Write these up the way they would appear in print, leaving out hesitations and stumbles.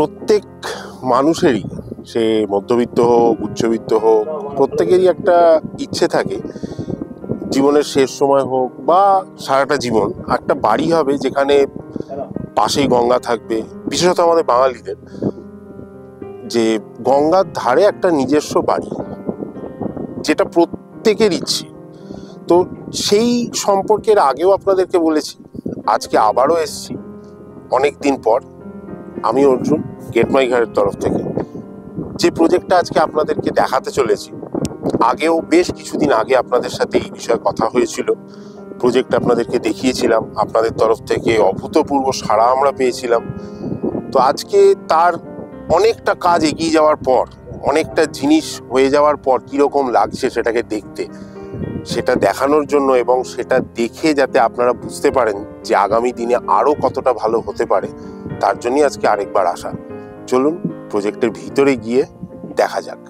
প্রত্যেক মানুষেরই, সে মধ্যবিত্ত হোক উচ্চবিত্ত হোক, প্রত্যেকেরই একটা ইচ্ছে থাকে জীবনের শেষ সময় হোক বা সারাটা জীবন একটা বাড়ি হবে যেখানে পাশেই গঙ্গা থাকবে। বিশেষত আমাদের বাঙালিদের যে গঙ্গার ধারে একটা নিজস্ব বাড়ি, যেটা প্রত্যেকের ইচ্ছে। তো সেই সম্পর্কের আগেও আপনাদেরকে বলেছি, আজকে আবারও এসছি অনেক দিন পর। আমি অর্জুন, গেট মাই ঘরের তরফ থেকে যে প্রজেক্টটা আজকে আপনাদেরকে দেখাতে চলেছি, আগেও বেশ কিছুদিন আগে আপনাদের সাথে এই বিষয়ে কথা হয়েছিল, প্রজেক্ট আপনাদেরকে দেখিয়েছিলাম, আপনাদের তরফ থেকে অভূতপূর্ব সাড়া আমরা পেয়েছিলাম। তো আজকে তার অনেকটা কাজ এগিয়ে যাওয়ার পর, অনেকটা জিনিস হয়ে যাওয়ার পর কীরকম লাগছে সেটাকে দেখতে, সেটা দেখানোর জন্য এবং সেটা দেখে যাতে আপনারা বুঝতে পারেন যে আগামী দিনে আরও কতটা ভালো হতে পারে, তার জন্যই আজকে আরেকবার আসা। চলুন প্রজেক্টের ভিতরে গিয়ে দেখা যাক।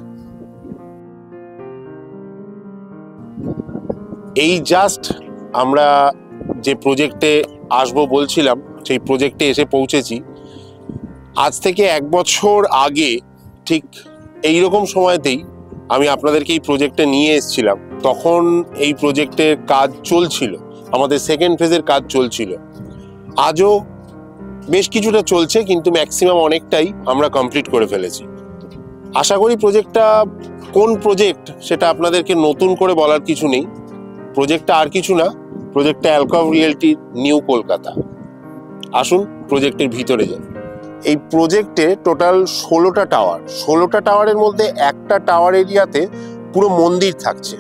এই জাস্ট আমরা যে প্রজেক্টে আসবো বলছিলাম, সেই প্রজেক্টে এসে পৌঁছেছি। আজ থেকে 1 বছর আগে ঠিক এই রকম সময়তেই আমি আপনাদেরকে এই প্রজেক্টে নিয়ে এসেছিলাম। তখন এই প্রজেক্টের কাজ চলছিল, আমাদের সেকেন্ড ফেজের কাজ চলছিল। আজও বেশ কিছুটা চলছে, কিন্তু ম্যাক্সিমাম অনেকটাই আমরা কমপ্লিট করে ফেলেছি। আশা করি প্রজেক্টটা কোন প্রজেক্ট সেটা আপনাদেরকে নতুন করে বলার কিছু নেই। প্রজেক্টটা আর কিছু না, প্রজেক্টটা অ্যালকভ রিয়েলটির নিউ কলকাতা। আসুন প্রজেক্টের ভিতরে যাই। এই প্রজেক্টে টোটাল 16টা টাওয়ার, 16টা টাওয়ারের মধ্যে একটা টাওয়ার এরিয়াতে পুরো মন্দির থাকছে,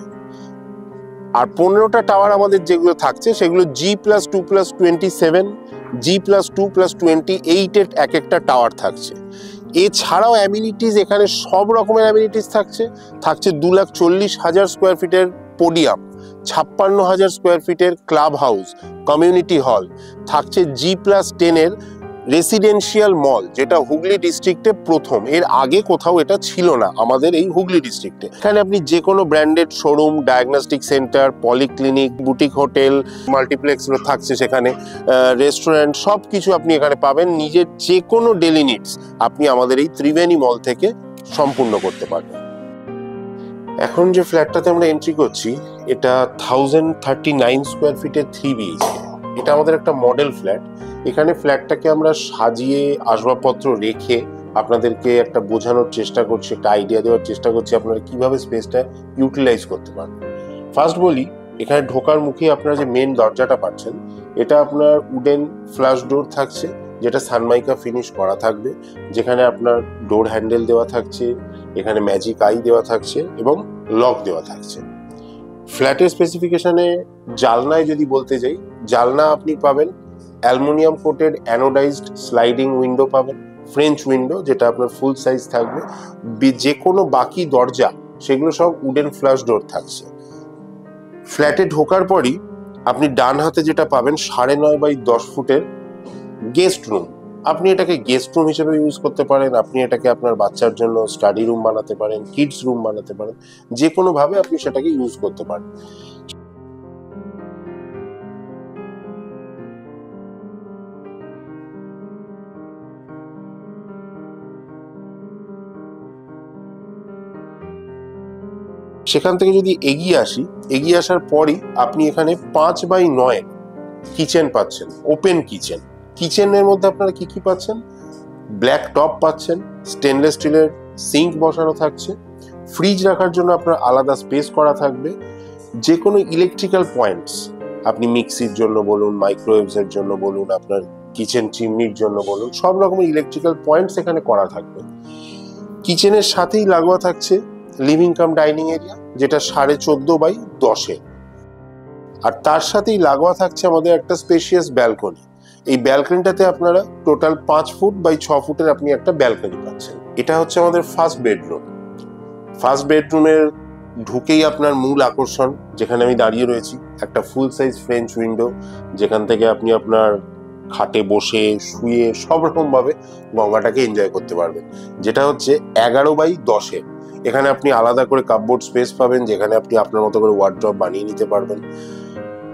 আর 15টা টাওয়ার আমাদের যেগুলো থাকছে সেগুলো G+2+27, G+2+28 এক একটা টাওয়ার থাকছে। এছাড়াও অ্যামিনিটিস, এখানে সব রকমের অ্যামিনিটিস থাকছে। 2,40,000 স্কোয়ার ফিটের পোডিয়াম, 56,000 স্কোয়ার ফিটের ক্লাব হাউস, কমিউনিটি হল থাকছে। G+10 রেসিডেন্সিয়াল মল, যেটা হুগলি ডিস্ট্রিক্টে প্রথম, এর আগে কোথাও এটা ছিল না আমাদের এই হুগলি ডিস্ট্রিক্টে। এখানে আপনি যে কোনো branded showroom, diagnostic centre, polyclinic, boutique hotel, multiplex থাকছে, সেখানে রেস্টুরেন্ট, সব কিছু আপনি এখানে পাবেন। নিজের যে কোনো ডেলি নিডস আপনি আমাদের এই ত্রিবেণী মল থেকে সম্পূর্ণ করতে পারবেন। এখন যে ফ্ল্যাটটাতে আমরা এন্ট্রি করছি, এটা 1039 স্কোয়ার ফিটের 3 BHK। এটা আমাদের একটা মডেল ফ্ল্যাট। এখানে ফ্ল্যাটটাকে আমরা সাজিয়ে আসবাবপত্র রেখে আপনাদেরকে একটা বোঝানোর চেষ্টা করছি, একটা আইডিয়া দেওয়ার চেষ্টা করছি আপনারা কিভাবে স্পেসটা ইউটিলাইজ করতে পারবেন। ফার্স্ট বলি, এখানে ঢোকার মুখে আপনারা যে মেন দরজাটা পাচ্ছেন, এটা আপনার উডেন ফ্লাশ ডোর থাকছে, যেটা সানমাইকা ফিনিশ করা থাকবে, যেখানে আপনার ডোর হ্যান্ডেল দেওয়া থাকছে, এখানে ম্যাজিক আই দেওয়া থাকছে এবং লক দেওয়া থাকছে। ফ্ল্যাটের স্পেসিফিকেশনে জালনায় যদি বলতে যাই, জালনা আপনি পাবেন aluminium coated anodised sliding window পাবেন, ফ্রেঞ্চ উইন্ডো, যেটা আপনার ফুল সাইজ থাকবে। যে কোনো বাকি দরজা সেগুলো সব উডেন ফ্লাশ ডোর থাকছে। ফ্ল্যাটে ঢোকার পরই আপনি ডান হাতে যেটা পাবেন 9.5 বাই 10 ফুটের গেস্ট রুম। আপনি এটাকে গেস্ট রুম হিসেবে ইউজ করতে পারেন, আপনি এটাকে আপনার বাচ্চার জন্য স্টাডি রুম বানাতে পারেন, কিডস রুম বানাতে পারেন, যে কোনোভাবে আপনি সেটাকে ইউজ করতে পারেন। সেখান থেকে যদি এগিয়ে আসার পরই আপনি এখানে 5 বাই 9 কিচেন পাচ্ছেন, ওপেন কিচেন। কিচেনের মধ্যে আপনারা কি পাচ্ছেন? ব্ল্যাক টপ পাচ্ছেন, স্টেনলেস স্টিলের সিঙ্ক বসানো থাকছে, ফ্রিজ রাখার জন্য আপনার আলাদা স্পেস করা থাকবে। যে কোনো ইলেকট্রিক্যাল পয়েন্টস, আপনি মিক্সির জন্য বলুন, মাইক্রোওয়েভসের জন্য বলুন, আপনার কিচেন চিমনির জন্য বলুন, সব রকমের ইলেকট্রিক্যাল পয়েন্টস এখানে করা থাকবে। কিচেনের সাথেই লাগোয়া থাকছে লিভিং কাম ডাইনিং এরিয়া, যেটা 14.5 বাই 10। আর তার সাথেই লাগোয়া থাকছে আমাদের একটা স্পেশিয়াস ব্যালকনি। এই ব্যালকনিটাতে আপনারা টোটাল 5 ফুট বাই 6 ফুটের আপনি একটা ব্যালকনি পাচ্ছেন। এটা হচ্ছে আমাদের ফার্স্ট বেডরুম। ফার্স্ট বেডরুমের ঢুকেই আপনার মূল আকর্ষণ, যেখানে আমি দাঁড়িয়ে রয়েছি, একটা ফুল সাইজ ফ্রেঞ্চ উইন্ডো, যেখান থেকে আপনি আপনার খাটে বসে শুয়ে সব রকম ভাবে গঙ্গাটাকে এনজয় করতে পারবেন। যেটা হচ্ছে 11 বাই 10। এখানে আপনি আলাদা করে কাপবোর্ড স্পেস পাবেন, যেখানে আপনি আপনার মতো করে ওয়ার্ড্রপ বানিয়ে নিতে পারবেন।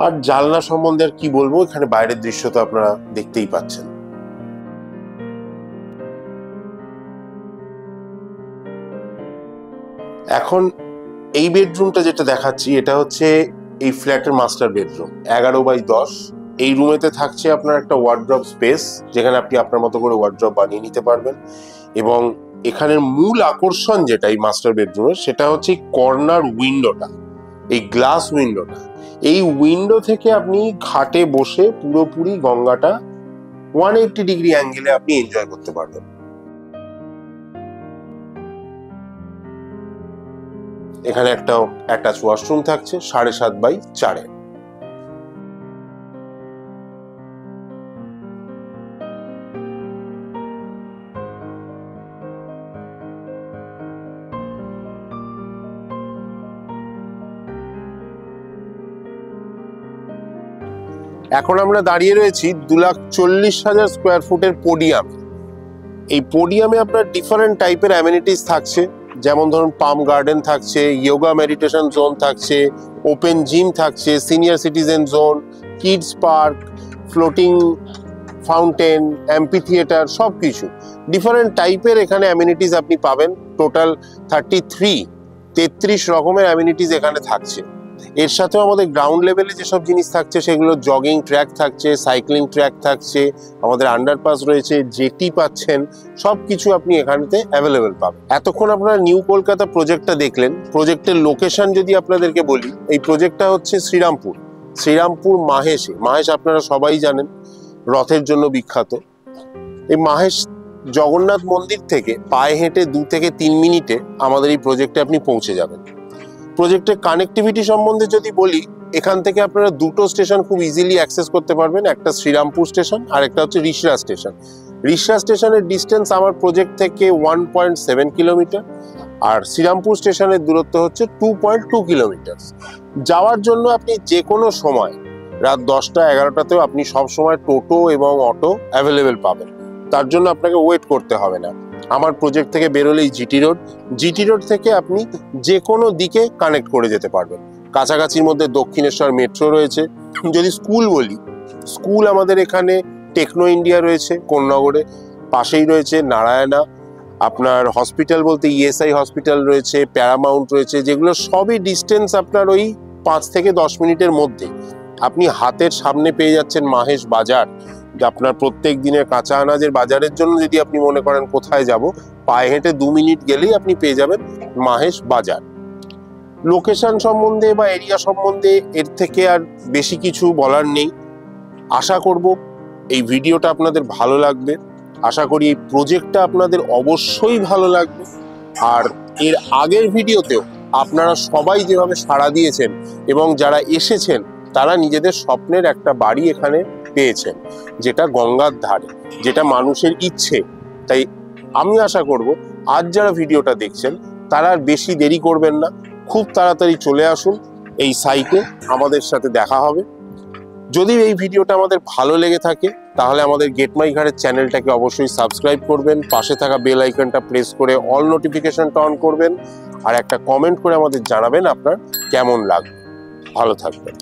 আর জানলা সম্বন্ধে আর কি বলবো, এখানে বাইরের দৃশ্য তো আপনারা দেখতেই পাচ্ছেন। এখন এই বেডরুমটা যেটা দেখাচ্ছি এটা হচ্ছে এই ফ্ল্যাটের মাস্টার বেডরুম, 11x10। এই রুমেতে থাকছে আপনার একটা ওয়ার্ড্রপ স্পেস, যেখানে আপনি আপনার মতো করে ওয়ার্ড্রপ বানিয়ে নিতে পারবেন। এবং এখানের মূল আকর্ষণ যেটা এই মাস্টার বেডরুমের, সেটা হচ্ছে এই কর্নার উইন্ডোটা, এই গ্লাস উইন্ডোটা। এই উইন্ডো থেকে আপনি ঘাটে বসে পুরোপুরি গঙ্গাটা 180 ডিগ্রি অ্যাঙ্গেলে আপনি এনজয় করতে পারবেন। এখানে একটা অ্যাটাচ ওয়াশরুম থাকছে 7.5x4। এখন আমরা দাঁড়িয়ে রয়েছি 2,40,000 স্কোয়ার ফুটের পোডিয়াম। এই পোডিয়ামে আপনার ডিফারেন্ট টাইপের অ্যামিনিটিস থাকছে, যেমন ধরুন পাম গার্ডেন থাকছে, যোগা মেডিটেশন জোন থাকছে, ওপেন জিম থাকছে, senior citizen zone, kids park, floating fountain, amphitheatre, সব কিছু ডিফারেন্ট টাইপের এখানে অ্যামিনিটিস আপনি পাবেন। টোটাল 33 রকমের অ্যামিনিটিস এখানে থাকছে। এর সাথেও আমাদের গ্রাউন্ড লেভেলে যেসব জিনিস থাকছে সেগুলো জগিং ট্র্যাক থাকছে, সাইক্লিং ট্র্যাক থাকছে, আমাদের আন্ডারপাস রয়েছে, জেটি পাচ্ছেন, সব কিছু আপনি এখানেতে অ্যাভেলেবেল পাবেন। এতক্ষণ আপনারা নিউ কলকাতা প্রজেক্টটা দেখলেন। প্রজেক্টের লোকেশন যদি আপনাদেরকে বলি, এই প্রজেক্টটা হচ্ছে শ্রীরামপুর মাহেশে। মাহেশ আপনারা সবাই জানেন, রথের জন্য বিখ্যাত। এই মাহেশ জগন্নাথ মন্দির থেকে পায়ে হেঁটে 2 থেকে 3 মিনিটে আমাদের এই প্রজেক্টে আপনি পৌঁছে যাবেন। প্রজেক্টের কানেক্টিভিটি সম্বন্ধে যদি বলি, এখান থেকে আপনারা 2টো স্টেশন খুব ইজিলি অ্যাক্সেস করতে পারবেন। একটা শ্রীরামপুর স্টেশন আর একটা হচ্ছে রিষড়া স্টেশন। রিষড়া স্টেশনের ডিস্টেন্স আমার প্রজেক্ট থেকে 1.7 কিলোমিটার, আর শ্রীরামপুর স্টেশনের দূরত্ব হচ্ছে 2.2 কিলোমিটার। যাওয়ার জন্য আপনি যে কোনো সময় রাত 10টা 11টাতেও আপনি সব সময় টোটো এবং অটো অ্যাভেলেবেল পাবেন। তার জন্য আপনাকে ওয়েট করতে হবে না। আমার প্রজেক্ট থেকে বেরোলেই জিটি রোড থেকে আপনি যে কোনো দিকে কানেক্ট করে যেতে পারবেন। কাছাকাছির মধ্যে দক্ষিণেশ্বর মেট্রো রয়েছে। যদি স্কুল বলি, স্কুল আমাদের এখানে টেকনো ইন্ডিয়া রয়েছে কোন্নগরে, পাশেই রয়েছে নারায়ণা। আপনার হসপিটাল বলতে ইএসআই হসপিটাল রয়েছে, প্যারামাউন্ট রয়েছে, যেগুলো সবই ডিস্টেন্স আপনার ওই 5 থেকে 10 মিনিটের মধ্যে। আপনি হাতের সামনে পেয়ে যাচ্ছেন মাহেশ বাজার। আপনার প্রত্যেক দিনের কাঁচা আনাজের বাজারের জন্য যদি আপনি মনে করেন কোথায় যাব, পায়ে হেঁটে 2 মিনিট গেলেই আপনি পেয়ে যাবেন মাহেশ বাজার। লোকেশন সম্বন্ধে বা এরিয়া সম্বন্ধে এর থেকে আর বেশি কিছু বলার নেই। আশা করব এই ভিডিওটা আপনাদের ভালো লাগবে, আশা করি এই প্রজেক্টটা আপনাদের অবশ্যই ভালো লাগবে। আর এর আগের ভিডিওতেও আপনারা সবাই যেভাবে সাড়া দিয়েছেন এবং যারা এসেছেন, তারা নিজেদের স্বপ্নের একটা বাড়ি এখানে পেয়েছেন, যেটা গঙ্গার ধারে, যেটা মানুষের ইচ্ছে। তাই আমি আশা করব আজ যারা ভিডিওটা দেখছেন তারা আর বেশি দেরি করবেন না, খুব তাড়াতাড়ি চলে আসুন এই সাইটে, আমাদের সাথে দেখা হবে। যদি এই ভিডিওটা আমাদের ভালো লেগে থাকে তাহলে আমাদের গেট মাই ঘাটের চ্যানেলটাকে অবশ্যই সাবস্ক্রাইব করবেন, পাশে থাকা বেল আইকনটা প্রেস করে অল নোটিফিকেশনটা অন করবেন, আর একটা কমেন্ট করে আমাদের জানাবেন আপনার কেমন লাগবে। ভালো থাকবেন।